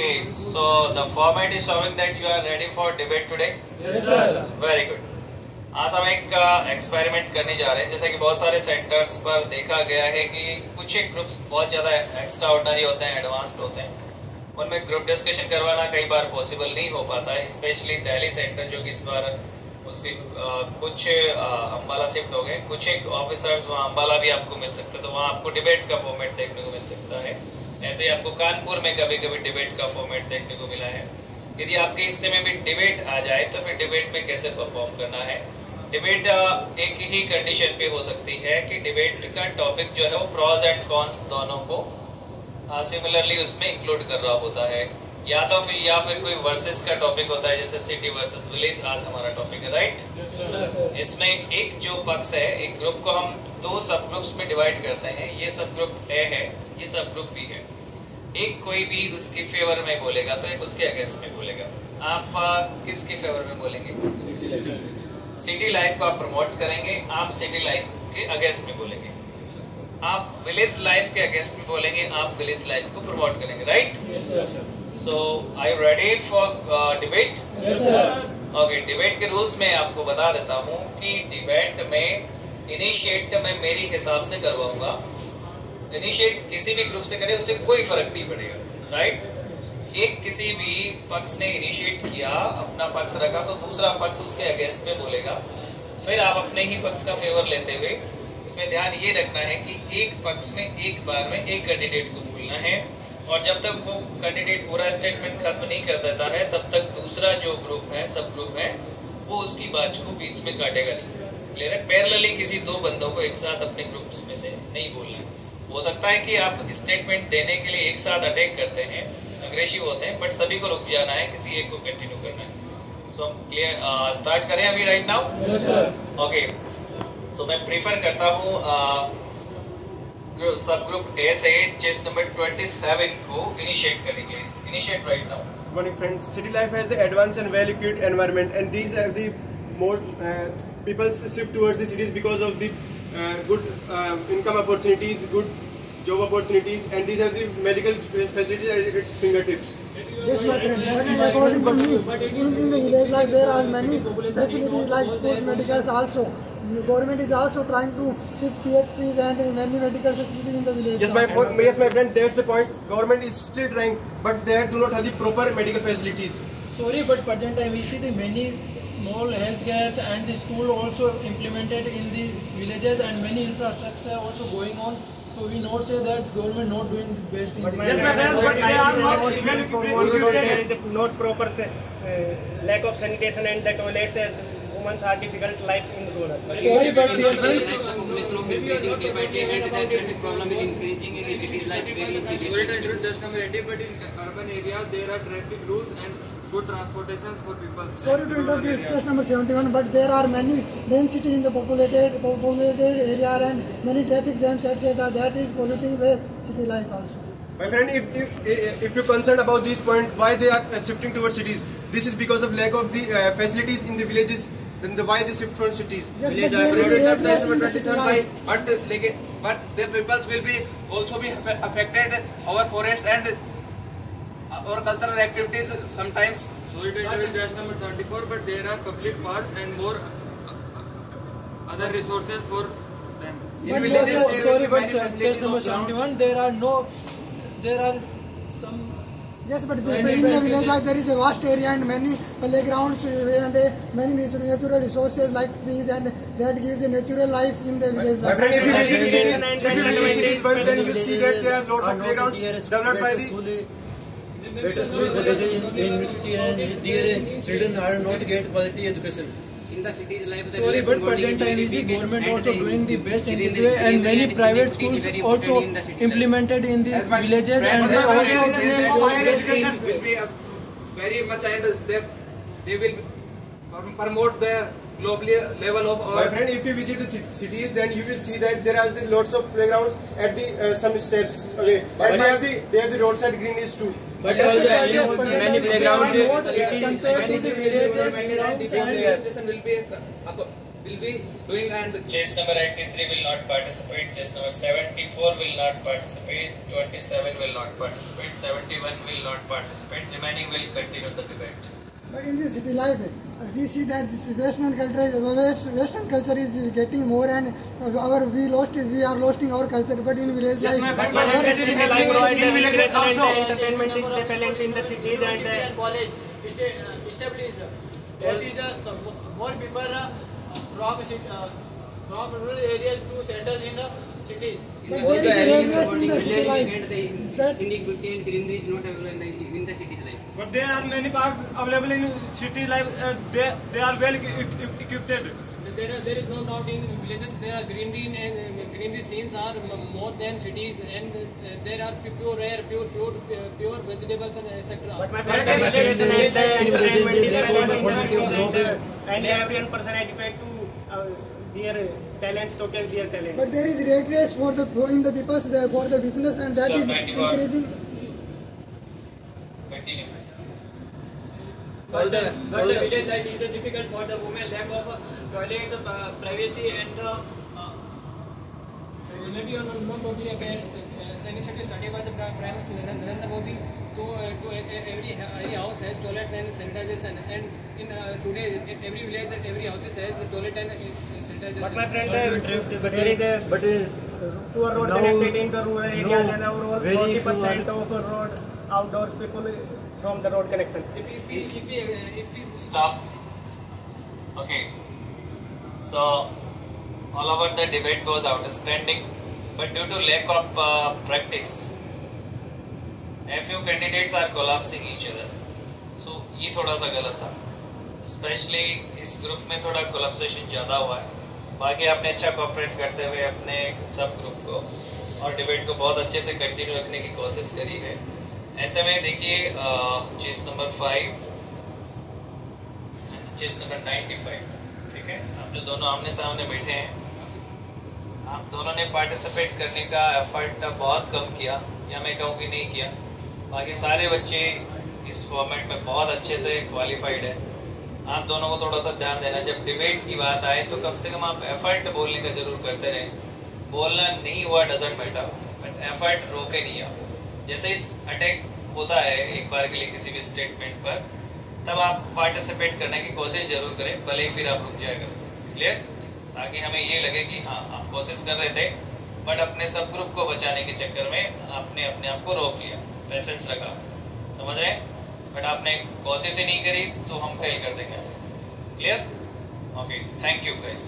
Okay, so the format is showing that you are ready for debate today. Yes, sir. Very good. आज हम एक experiment करने जा रहे हैं। जैसे कि बहुत सारे सेंटर्स पर देखा गया है कि कुछ एक ग्रुप्स बहुत ज़्यादा एक्स्ट्रा ऑर्डिनरी होते हैं, एडवांस्ड होते हैं। उनमें ग्रुप डिस्कशन करवाना कई बार पॉसिबल नहीं हो पाता है, स्पेशली दिल्ली सेंटर जो कि इस बार उसके कुछ अम्बाला शिफ्ट हो गए। कुछ एक ऑफिसर्स वहाँ अम्बाला भी आपको मिल सकते हैं, तो वहाँ आपको डिबेट का फॉर्मेट देखने को मिल सकता है। ऐसे ही आपको कानपुर में कभी कभी डिबेट का फॉर्मेट देखने को मिला है। यदि आपके हिस्से में भी डिबेट आ जाए तो फिर डिबेट में कैसे परफॉर्म करना है। डिबेट एक ही कंडीशन पे हो सकती है कि डिबेट का टॉपिक जो है वो प्रॉज एंड कॉन्स दोनों को सिमिलरली उसमें इंक्लूड कर रहा होता है, या फिर कोई वर्सेस का टॉपिक होता है, जैसे सिटी वर्सेस विलेज आज हमारा टॉपिक है, राइट। इसमें एक जो पक्ष है, एक ग्रुप को हम दो सब ग्रुप्स में डिवाइड करते हैं। ये सब ग्रुप ए है, ये सब ग्रुप बी है। एक कोई भी उसके फेवर में बोलेगा तो एक उसके अगेंस्ट में बोलेगा। आप किसके फेवर में बोलेंगे? सिटी लाइफ को आप प्रमोट करेंगे, आप सिटी लाइफ के अगेंस्ट में बोलेंगे। आप विलेज लाइफ के अगेंस्ट में बोलेंगे, आप विलेज लाइफ को प्रमोट करेंगे, right. So are you ready for debate? Okay, debate के रूल्स में आपको बता देता हूँ कि डिबेट में इनिशिएट मैं मेरी हिसाब से करवाऊंगा। इनिशिएट किसी भी ग्रुप से करे उससे कोई फर्क नहीं पड़ेगा, राइट। एक किसी भी पक्ष ने इनिशिएट किया, अपना पक्ष रखा, तो दूसरा पक्ष उसके अगेंस्ट में बोलेगा। फिर आप अपने ही पक्ष का फेवर लेते हुए इसमें ध्यान ये रखना है कि एक पक्ष में एक बार में एक कैंडिडेट को बोलना है, और जब तक वो कैंडिडेट पूरा स्टेटमेंट खत्म नहीं कर देता है तब तक दूसरा जो ग्रुप है, सब ग्रुप है, वो उसकी बात को बीच में काटेगा नहीं। क्लियर है? पैरेलली किसी दो बंदों को एक साथ अपने ग्रुप्स में से नहीं बोलना है। हो सकता है कि आप स्टेटमेंट देने के लिए एक साथ अटैक करते हैं, अग्रेसिव होते हैं, बट सभी को रुक जाना है, किसी एक को कंटिन्यू करना है। सो क्लियर, स्टार्ट करें अभी right now? Yes sir. Okay, so मैं प्रीफर करता हूँ सब ग्रुप ए से चेस नंबर 27 को इनिशिएट करेंगे। Initiate right now. Good morning, friends. City life has the advanced and well-equipped environment, and these are the more people shift towards the cities because of the good income opportunities, good job opportunities, and these are the medical facilities at its fingertips. Yes, my friend. But according to me, in the village life there are many facilities like schools, medicals also. The government is also trying to shift PHCs and many medical facilities in the village. Yes, my friend. That's the point. Government is still trying, but they do not have the proper medical facilities. Sorry, but present time we see the many small health cares and the school also implemented in the villages, and many infrastructure also going on. So we not say that government not doing the best. But they are not well equipped. There is not proper lack of sanitation and the toilets and women's are difficult life in rural. Sorry, but the population of increasing day by day and the traffic problem is increasing in the cities like very cities. Sorry to interrupt just a minute, but in urban areas there are traffic rules and good transportations for people. Sorry to interrupt, discuss number 71, but there are many density in the populated area and many traffic jams, etc. That is polluting the city life also. My friend, if you're concerned about this point, why they are shifting towards cities? This is because of lack of the facilities in the villages. Then why they shift from cities? Yes, but there is a areas in the city life. But the peoples will be also be affected our forests and our cultural activities sometimes. Sorry to interrupt just number 74, but there are public parks and more other resources for them. in villages, sorry, but just number 71 there are some. Yes, but in the village life there is a vast area and many playgrounds and many natural resources like trees, and that gives a natural life in the village My life. friend, if you visit cities, then you see that there are lots of playgrounds developed by the better school colleges in university, and their children are not get quality education. In the cities life, Sorry, but present time we see government also doing the best in this way, and many private schools also implemented in the villages, and they also higher education will be very much, and they will promote the global level of My friend, if you visit the cities, then you will see that there are lots of playgrounds at the some steps away, and they have the roadside greenies too. But also many playgrounds compared to the villages, station will be will be doing, and Chase number 83 will not participate. Chase number 74 will not participate. 27 will not participate. 71 will not participate. Remaining will continue the debate. But in the city life, we see that this Western culture is getting more, and we are losing our culture. But in village life, entertainment is prevalent in the cities and college established. That is more people from rural areas to settle in the cities. but there is progress in the city life. That's scenic beauty and greenery is not available in the cities life. but there are many parks available in city life. They are well equipped. There is no doubt in villages there are greenery scenes are more than cities, and there are pure air, pure food, pure vegetables and etc. But my friend, and every person adequate to their talent, showcase their talent. But there is rate race for the growing the people for the business, and that is increasing. Continue. But the village life is difficult for the women, lack of toilet, privacy, and maybe on not totally aware. The initiative started by the Prime Minister Narendra Modi to every house has toilets and sanitizers, and in today every village and every house has toilet and sanitizers. But my friend, there is a poor road connected in the rural areas, and overall 40% of road outdoors people from the road connection. If we Stop. Okay. So all over the debate was outstanding, but due to lack of practice, a few candidates are collapsing each other. So ये थोड़ा सा गलत था. Especially इस group में थोड़ा कोलैप्सेशन ज़्यादा हुआ है. बाकी आपने अच्छा कोऑपरेट करते हुए अपने सब ग्रुप को और डिबेट को बहुत अच्छे से कंटिन्यू रखने की कोशिश करी है. ऐसे में देखिए चेस नंबर 5, चेस नंबर 95, ठीक है. आप जो दोनों आमने सामने बैठे हैं, आप दोनों ने पार्टिसिपेट करने का एफर्ट बहुत कम किया, या मैं कहूँ कि नहीं किया. बाकी सारे बच्चे इस फॉर्मेट में बहुत अच्छे से क्वालिफाइड है. आप दोनों को थोड़ा सा ध्यान देना, जब डिबेट की बात आए तो कम से कम आप एफर्ट बोलने का जरूर करते रहें. बोलना नहीं हुआ डजेंट मैटर, बट एफर्ट रोके नहीं आप. जैसे इस अटैक होता है एक बार के लिए किसी भी स्टेटमेंट पर, तब आप पार्टिसिपेट करने की कोशिश जरूर करें, भले ही फिर आप रुक जाएगा. क्लियर? ताकि हमें ये लगे कि हाँ आप कोशिश कर रहे थे, बट अपने सब ग्रुप को बचाने के चक्कर में आपने अपने आप को रोक लिया, पेशेंस रखा. समझ रहे हैं? बट आपने कोशिश ही नहीं करी तो हम फेल कर देंगे. Clear? Okay, thank you guys.